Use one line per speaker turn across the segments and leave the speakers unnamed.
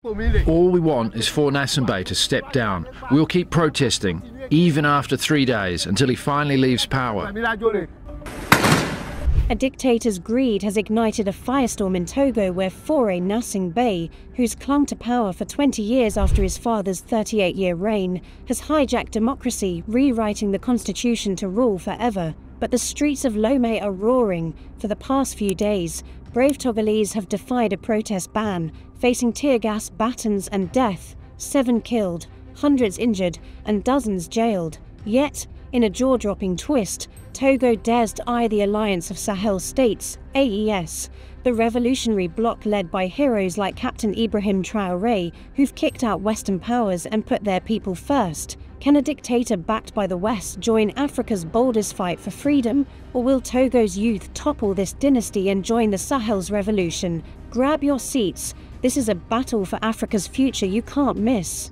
All we want is for Nassimbe to step down. We'll keep protesting, even after 3 days, until he finally leaves power.
A dictator's greed has ignited a firestorm in Togo where Faure Nassimbe, who's clung to power for 20 years after his father's 38-year reign, has hijacked democracy, rewriting the constitution to rule forever. But the streets of Lomé are roaring. For the past few days, brave Togolese have defied a protest ban, facing tear gas, batons and death. 7 killed, hundreds injured and dozens jailed. Yet, in a jaw-dropping twist, Togo dares to eye the Alliance of Sahel States, AES, the revolutionary bloc led by heroes like Captain Ibrahim Traoré, who've kicked out Western powers and put their people first. Can a dictator backed by the West join Africa's boldest fight for freedom, or will Togo's youth topple this dynasty and join the Sahel's revolution? Grab your seats. This is a battle for Africa's future you can't miss.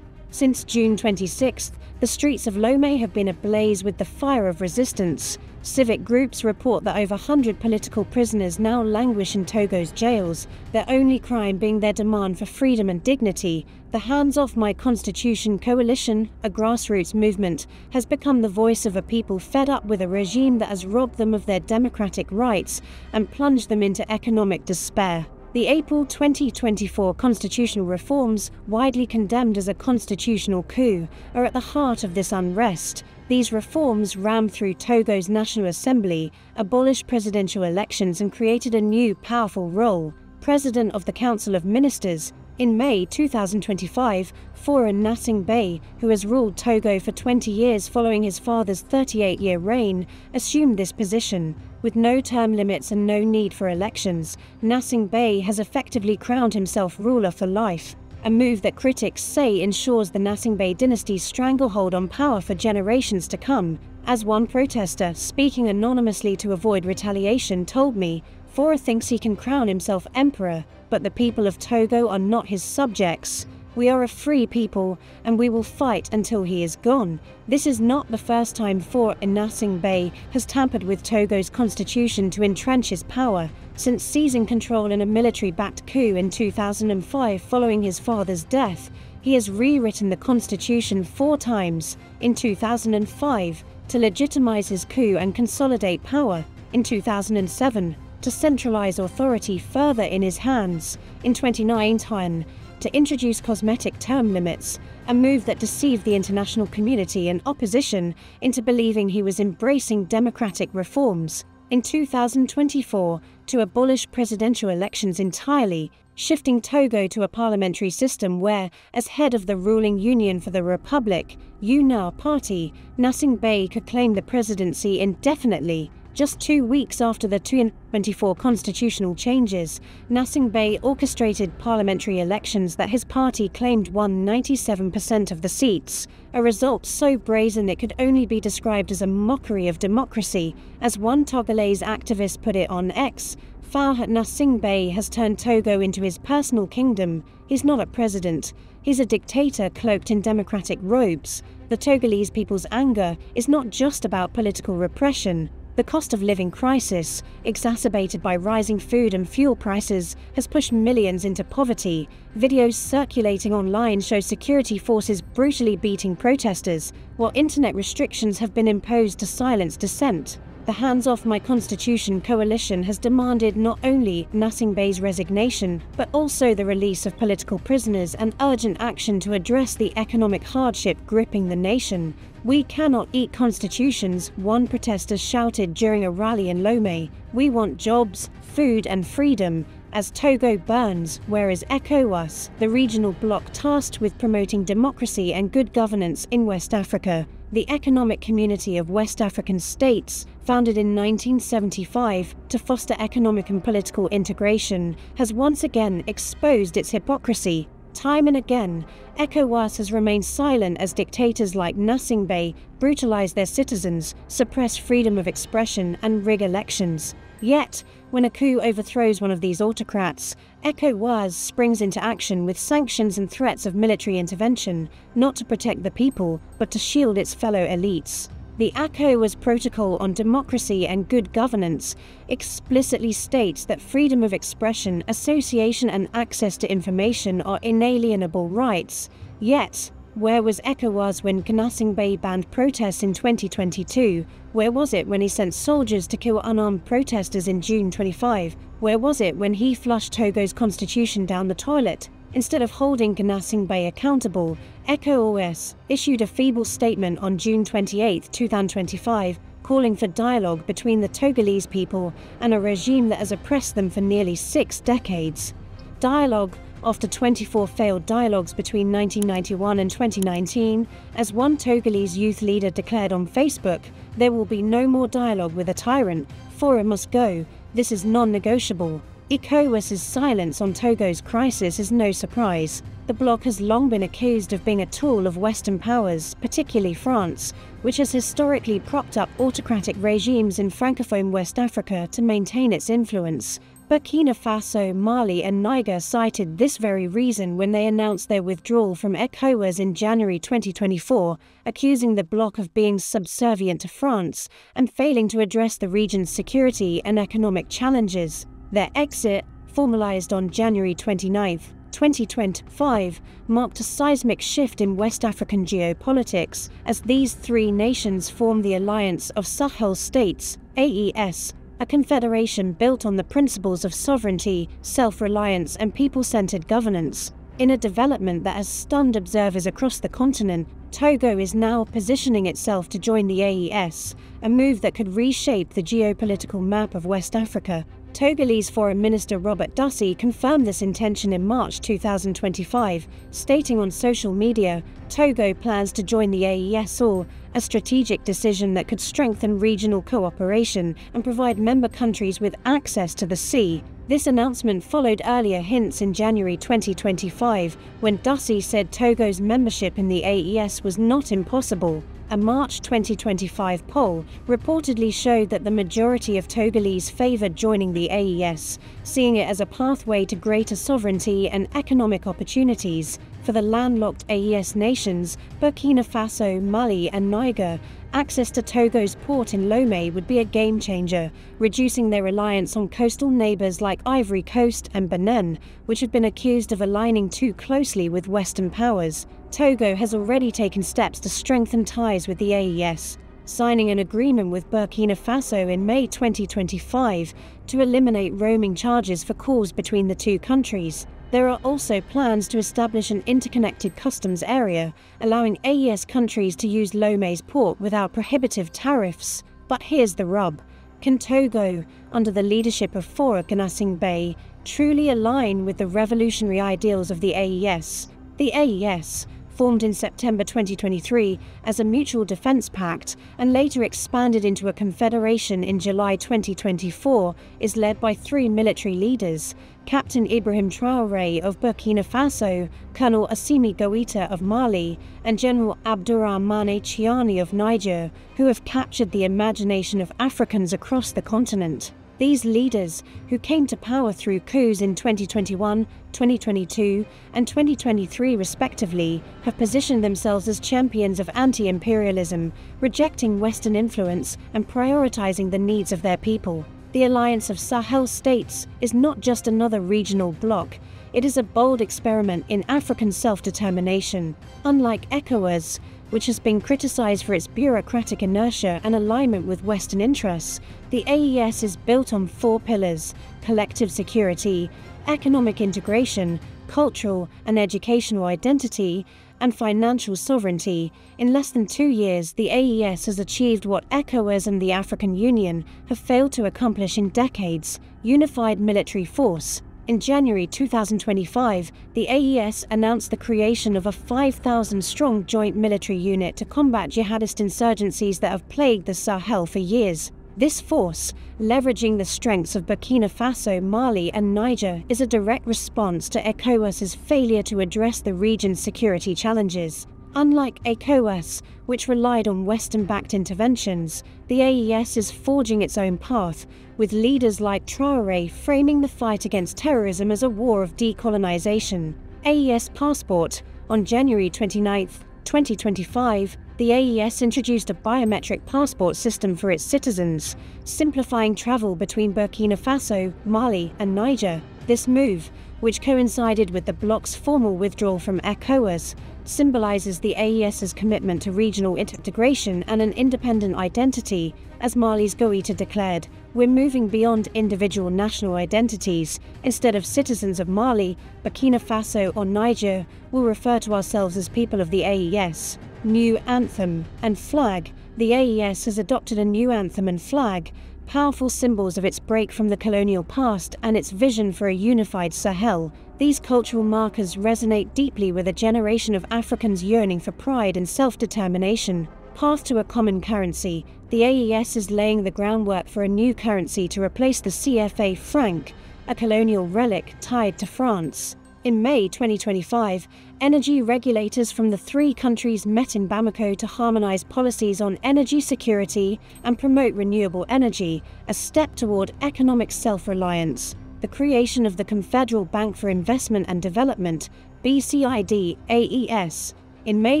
Since June 26th, the streets of Lomé have been ablaze with the fire of resistance. Civic groups report that over 100 political prisoners now languish in Togo's jails, their only crime being their demand for freedom and dignity. The Hands Off My Constitution coalition, a grassroots movement, has become the voice of a people fed up with a regime that has robbed them of their democratic rights and plunged them into economic despair. The April 2024 constitutional reforms, widely condemned as a constitutional coup, are at the heart of this unrest. These reforms rammed through Togo's National Assembly, abolished presidential elections and created a new powerful role, President of the Council of Ministers. In May 2025, Faure Nassimbe, who has ruled Togo for 20 years following his father's 38-year reign, assumed this position. With no term limits and no need for elections, Nassimbe has effectively crowned himself ruler for life, a move that critics say ensures the Nassimbe dynasty's stranglehold on power for generations to come. As one protester, speaking anonymously to avoid retaliation, told me, Faure thinks he can crown himself emperor, but the people of Togo are not his subjects. We are a free people, and we will fight until he is gone. This is not the first time Faure Nassimbe has tampered with Togo's constitution to entrench his power. Since seizing control in a military-backed coup in 2005 following his father's death, he has rewritten the constitution 4 times. In 2005, to legitimize his coup and consolidate power. In 2007, to centralize authority further in his hands. In 2019, to introduce cosmetic term limits, a move that deceived the international community and opposition into believing he was embracing democratic reforms. In 2024, to abolish presidential elections entirely, shifting Togo to a parliamentary system where, as head of the ruling Union for the Republic, UNA party, Nassimbe could claim the presidency indefinitely. Just 2 weeks after the 2024 constitutional changes, Nassimbe orchestrated parliamentary elections that his party claimed won 97% of the seats, a result so brazen it could only be described as a mockery of democracy. As one Togolese activist put it on X, Faure Nassimbe has turned Togo into his personal kingdom. He's not a president, he's a dictator cloaked in democratic robes. The Togolese people's anger is not just about political repression. The cost of living crisis, exacerbated by rising food and fuel prices, has pushed millions into poverty. Videos circulating online show security forces brutally beating protesters, while internet restrictions have been imposed to silence dissent. The Hands Off My Constitution coalition has demanded not only Nassimbe's resignation, but also the release of political prisoners and urgent action to address the economic hardship gripping the nation. "We cannot eat constitutions," one protester shouted during a rally in Lomé. "We want jobs, food and freedom." As Togo burns, where is ECOWAS, the regional bloc tasked with promoting democracy and good governance in West Africa? The Economic Community of West African States, founded in 1975 to foster economic and political integration, has once again exposed its hypocrisy. Time and again, ECOWAS has remained silent as dictators like Nassimbe brutalize their citizens, suppress freedom of expression and rig elections. Yet, when a coup overthrows one of these autocrats, ECOWAS springs into action with sanctions and threats of military intervention, not to protect the people, but to shield its fellow elites. The ECOWAS Protocol on Democracy and Good Governance explicitly states that freedom of expression, association and access to information are inalienable rights. Yet, where was ECOWAS when Gnassingbé Bay banned protests in 2022? Where was it when he sent soldiers to kill unarmed protesters in June 25? Where was it when he flushed Togo's constitution down the toilet? Instead of holding Gnassingbé Bay accountable, ECOWAS issued a feeble statement on June 28, 2025, calling for dialogue between the Togolese people and a regime that has oppressed them for nearly 6 decades. Dialogue. After 24 failed dialogues between 1991 and 2019, as one Togolese youth leader declared on Facebook, there will be no more dialogue with a tyrant. Fora must go. This is non-negotiable. ECOWAS's silence on Togo's crisis is no surprise. The bloc has long been accused of being a tool of Western powers, particularly France, which has historically propped up autocratic regimes in Francophone West Africa to maintain its influence. Burkina Faso, Mali and Niger cited this very reason when they announced their withdrawal from ECOWAS in January 2024, accusing the bloc of being subservient to France and failing to address the region's security and economic challenges. Their exit, formalized on January 29, 2025, marked a seismic shift in West African geopolitics, as these 3 nations form the Alliance of Sahel States, AES, a confederation built on the principles of sovereignty, self-reliance and people-centered governance. In a development that has stunned observers across the continent, Togo is now positioning itself to join the AES, a move that could reshape the geopolitical map of West Africa. Togolese Foreign Minister Robert Dussey confirmed this intention in March 2025, stating on social media, "Togo plans to join the AES, a strategic decision that could strengthen regional cooperation and provide member countries with access to the sea." This announcement followed earlier hints in January 2025, when Dussey said Togo's membership in the AES was not impossible. A March 2025 poll reportedly showed that the majority of Togolese favored joining the AES, seeing it as a pathway to greater sovereignty and economic opportunities. For the landlocked AES nations, Burkina Faso, Mali and Niger, access to Togo's port in Lomé would be a game-changer, reducing their reliance on coastal neighbours like Ivory Coast and Benin, which have been accused of aligning too closely with Western powers. Togo has already taken steps to strengthen ties with the AES, signing an agreement with Burkina Faso in May 2025 to eliminate roaming charges for calls between the 2 countries. There are also plans to establish an interconnected customs area, allowing AES countries to use Lomé's port without prohibitive tariffs. But here's the rub. Can Togo, under the leadership of Fora Gnassingbé, truly align with the revolutionary ideals of the AES? The AES, formed in September 2023 as a mutual defense pact and later expanded into a confederation in July 2024, is led by 3 military leaders: Captain Ibrahim Traoré of Burkina Faso, Colonel Assimi Goïta of Mali, and General Abdourahmane Tchiani of Niger, who have captured the imagination of Africans across the continent. These leaders, who came to power through coups in 2021, 2022 and 2023 respectively, have positioned themselves as champions of anti-imperialism, rejecting Western influence and prioritizing the needs of their people. The Alliance of Sahel States is not just another regional bloc, it is a bold experiment in African self-determination. Unlike ECOWAS, which has been criticized for its bureaucratic inertia and alignment with Western interests, the AES is built on 4 pillars: collective security, economic integration, cultural and educational identity, and financial sovereignty. In less than 2 years, the AES has achieved what ECOWAS and the African Union have failed to accomplish in decades: unified military force. In January 2025, the AES announced the creation of a 5,000-strong joint military unit to combat jihadist insurgencies that have plagued the Sahel for years. This force, leveraging the strengths of Burkina Faso, Mali and Niger, is a direct response to ECOWAS's failure to address the region's security challenges. Unlike ECOWAS, which relied on Western-backed interventions, the AES is forging its own path, with leaders like Traoré framing the fight against terrorism as a war of decolonization. AES Passport. On January 29, 2025, the the AES introduced a biometric passport system for its citizens, simplifying travel between Burkina Faso, Mali, and Niger. This move, which coincided with the bloc's formal withdrawal from ECOWAS, symbolizes the AES's commitment to regional integration and an independent identity. As Mali's Goïta declared, "We're moving beyond individual national identities. Instead of citizens of Mali, Burkina Faso, or Niger, we'll refer to ourselves as people of the AES." New anthem and flag. The AES has adopted a new anthem and flag, powerful symbols of its break from the colonial past and its vision for a unified Sahel. These cultural markers resonate deeply with a generation of Africans yearning for pride and self-determination. Path to a common currency. The AES is laying the groundwork for a new currency to replace the CFA franc, a colonial relic tied to France. In May 2025, energy regulators from the three countries met in Bamako to harmonize policies on energy security and promote renewable energy, a step toward economic self-reliance. The creation of the Confederal Bank for Investment and Development, BCID AES, in May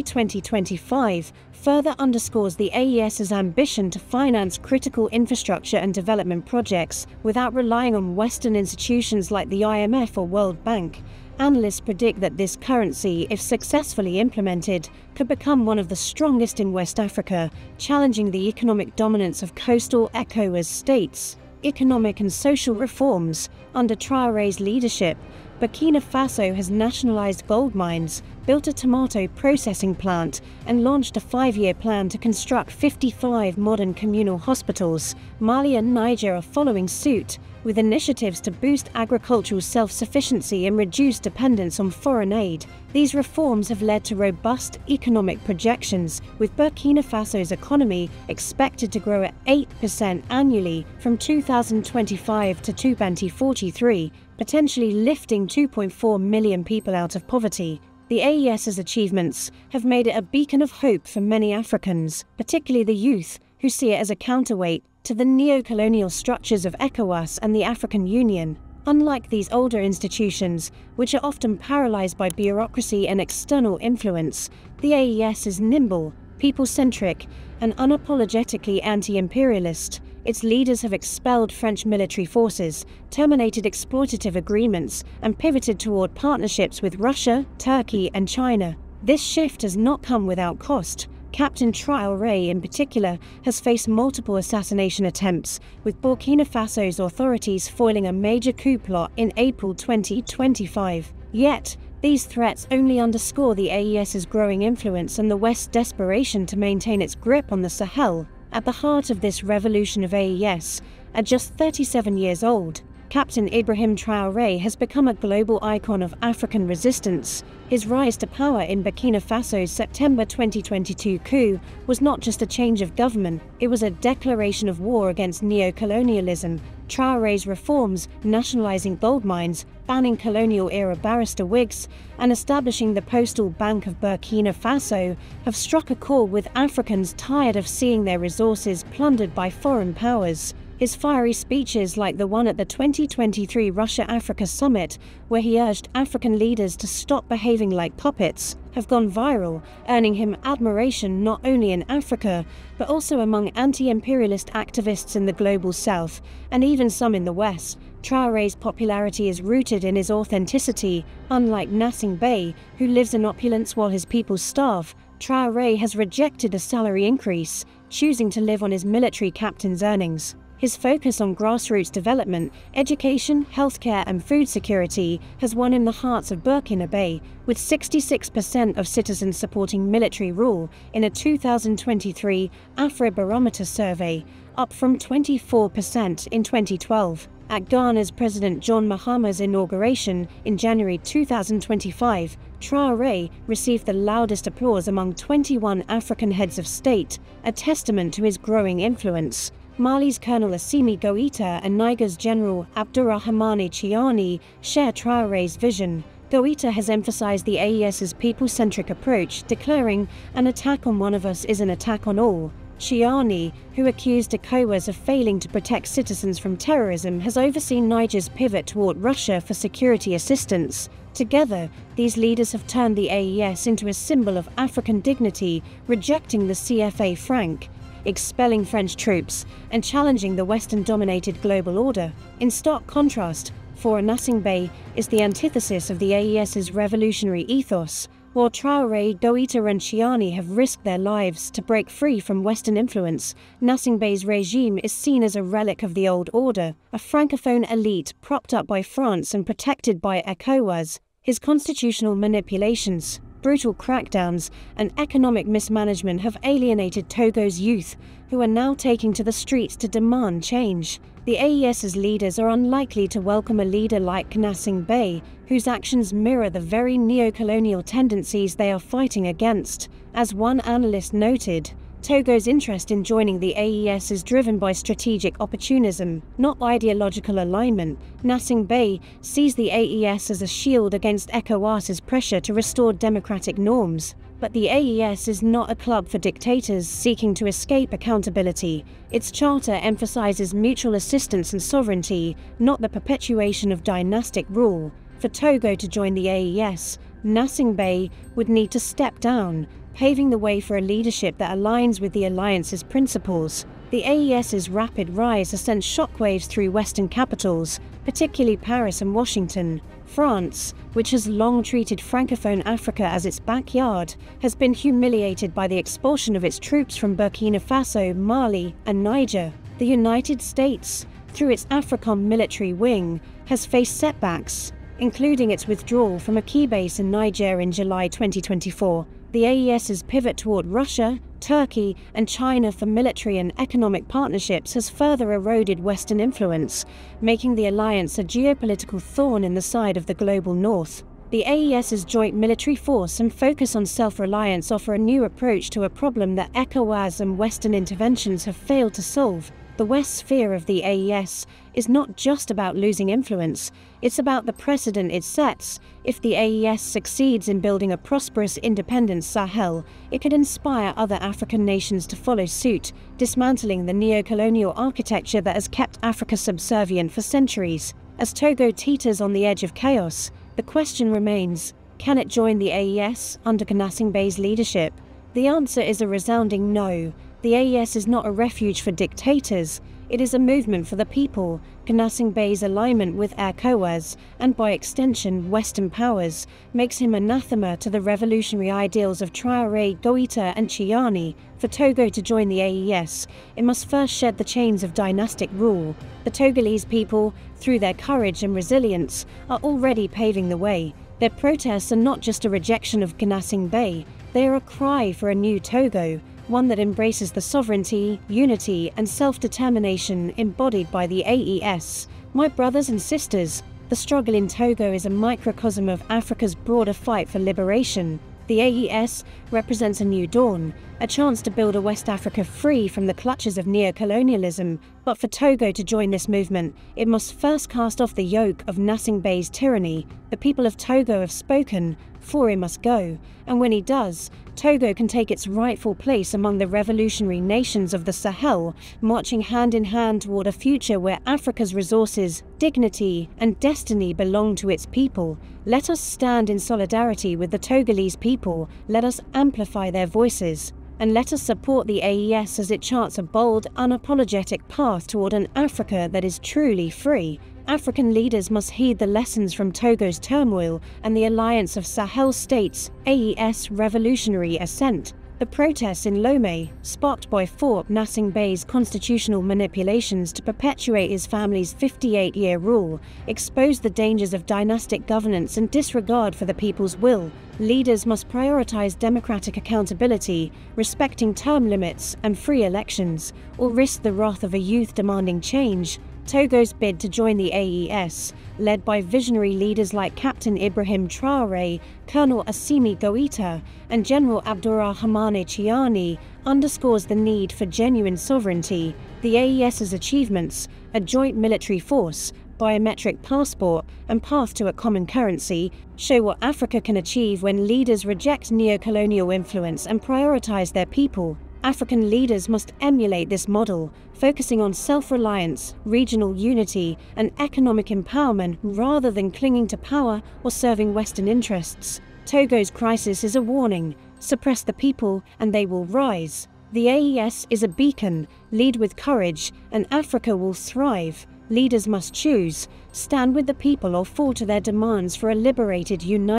2025, further underscores the AES's ambition to finance critical infrastructure and development projects without relying on Western institutions like the IMF or World Bank. Analysts predict that this currency, if successfully implemented, could become one of the strongest in West Africa, challenging the economic dominance of coastal ECOWAS states. Economic and social reforms. Under Traoré's leadership, Burkina Faso has nationalized gold mines, built a tomato processing plant, and launched a 5-year plan to construct 55 modern communal hospitals. Mali and Niger are following suit, with initiatives to boost agricultural self-sufficiency and reduce dependence on foreign aid. These reforms have led to robust economic projections, with Burkina Faso's economy expected to grow at 8% annually from 2025 to 2043, potentially lifting 2.4 million people out of poverty. The AES's achievements have made it a beacon of hope for many Africans, particularly the youth, who see it as a counterweight to the neo-colonial structures of ECOWAS and the African Union. Unlike these older institutions, which are often paralyzed by bureaucracy and external influence, the AES is nimble, people-centric, and unapologetically anti-imperialist. Its leaders have expelled French military forces, terminated exploitative agreements, and pivoted toward partnerships with Russia, Turkey, and China. This shift has not come without cost. Captain Traoré, in particular, has faced multiple assassination attempts, with Burkina Faso's authorities foiling a major coup plot in April 2025. Yet, these threats only underscore the AES's growing influence and the West's desperation to maintain its grip on the Sahel. At the heart of this revolution of AES, at just 37 years old, Captain Ibrahim Traoré has become a global icon of African resistance. His rise to power in Burkina Faso's September 2022 coup was not just a change of government, it was a declaration of war against neo-colonialism. Traoré's reforms, nationalizing gold mines, banning colonial-era barrister wigs, and establishing the Postal Bank of Burkina Faso, have struck a chord with Africans tired of seeing their resources plundered by foreign powers. His fiery speeches, like the one at the 2023 Russia-Africa Summit, where he urged African leaders to stop behaving like puppets, have gone viral, earning him admiration not only in Africa, but also among anti-imperialist activists in the global south, and even some in the west. Traoré's popularity is rooted in his authenticity. Unlike Nassing Bey, who lives in opulence while his people starve, Traoré has rejected a salary increase, choosing to live on his military captain's earnings. His focus on grassroots development, education, healthcare and food security has won him the hearts of Burkina Faso, with 66% of citizens supporting military rule in a 2023 Afrobarometer survey, up from 24% in 2012. At Ghana's President John Mahama's inauguration in January 2025, Traoré received the loudest applause among 21 African heads of state, a testament to his growing influence. Mali's Colonel Assimi Goïta and Niger's General Abdourahmane Tchiani share Traoré's vision. Goïta has emphasized the AES's people-centric approach, declaring, "An attack on one of us is an attack on all." Tchiani, who accused ECOWAS of failing to protect citizens from terrorism, has overseen Niger's pivot toward Russia for security assistance. Together, these leaders have turned the AES into a symbol of African dignity, rejecting the CFA franc, expelling French troops, and challenging the Western-dominated global order. In stark contrast, Faure Gnassingbé is the antithesis of the AES's revolutionary ethos. While Traoré, Goïta and Tchiani have risked their lives to break free from Western influence, Gnassingbé's regime is seen as a relic of the old order, a francophone elite propped up by France and protected by ECOWAS. His constitutional manipulations, brutal crackdowns, and economic mismanagement have alienated Togo's youth, who are now taking to the streets to demand change. The AES's leaders are unlikely to welcome a leader like Gnassingbé, whose actions mirror the very neo-colonial tendencies they are fighting against. As one analyst noted, Togo's interest in joining the AES is driven by strategic opportunism, not ideological alignment. Gnassingbé sees the AES as a shield against ECOWAS's pressure to restore democratic norms. But the AES is not a club for dictators seeking to escape accountability. Its charter emphasizes mutual assistance and sovereignty, not the perpetuation of dynastic rule. For Togo to join the AES, Gnassingbé would need to step down, paving the way for a leadership that aligns with the alliance's principles. The AES's rapid rise has sent shockwaves through Western capitals, particularly Paris and Washington. France, which has long treated Francophone Africa as its backyard, has been humiliated by the expulsion of its troops from Burkina Faso, Mali, and Niger. The United States, through its AFRICOM military wing, has faced setbacks, including its withdrawal from a key base in Niger in July 2024. The AES's pivot toward Russia, Turkey, and China for military and economic partnerships has further eroded Western influence, making the alliance a geopolitical thorn in the side of the global north. The AES's joint military force and focus on self-reliance offer a new approach to a problem that ECOWAS and Western interventions have failed to solve. The West's fear of the AES is not just about losing influence, it's about the precedent it sets. If the AES succeeds in building a prosperous, independent Sahel, it could inspire other African nations to follow suit, dismantling the neo-colonial architecture that has kept Africa subservient for centuries. As Togo teeters on the edge of chaos, the question remains, can it join the AES under Gnassingbé's leadership? The answer is a resounding no. The AES is not a refuge for dictators, it is a movement for the people. Gnassingbé's alignment with ECOWAS, and by extension Western powers, makes him anathema to the revolutionary ideals of Traoré, Goïta and Tchiani. For Togo to join the AES, it must first shed the chains of dynastic rule. The Togolese people, through their courage and resilience, are already paving the way. Their protests are not just a rejection of Gnassingbé, they are a cry for a new Togo, one that embraces the sovereignty, unity, and self-determination embodied by the AES. My brothers and sisters, the struggle in Togo is a microcosm of Africa's broader fight for liberation. The AES represents a new dawn, a chance to build a West Africa free from the clutches of neo-colonialism. But for Togo to join this movement, it must first cast off the yoke of Gnassingbé's tyranny. The people of Togo have spoken, Faure must go, and when he does, Togo can take its rightful place among the revolutionary nations of the Sahel, marching hand in hand toward a future where Africa's resources, dignity, and destiny belong to its people. Let us stand in solidarity with the Togolese people, let us amplify their voices, and let us support the AES as it charts a bold, unapologetic path toward an Africa that is truly free. African leaders must heed the lessons from Togo's turmoil and the alliance of Sahel states' AES revolutionary ascent. The protests in Lomé, sparked by Faure Gnassingbé's constitutional manipulations to perpetuate his family's 58-year rule, exposed the dangers of dynastic governance and disregard for the people's will. Leaders must prioritize democratic accountability, respecting term limits and free elections, or risk the wrath of a youth demanding change. Togo's bid to join the AES, led by visionary leaders like Captain Ibrahim Traoré, Colonel Assimi Goïta, and General Abdourahmane Tchiani, underscores the need for genuine sovereignty. The AES's achievements, a joint military force, biometric passport, and path to a common currency, show what Africa can achieve when leaders reject neo-colonial influence and prioritize their people. African leaders must emulate this model, focusing on self-reliance, regional unity, and economic empowerment rather than clinging to power or serving Western interests. Togo's crisis is a warning. Suppress the people and they will rise. The AES is a beacon. Lead with courage and Africa will thrive. Leaders must choose, stand with the people or fall to their demands for a liberated, united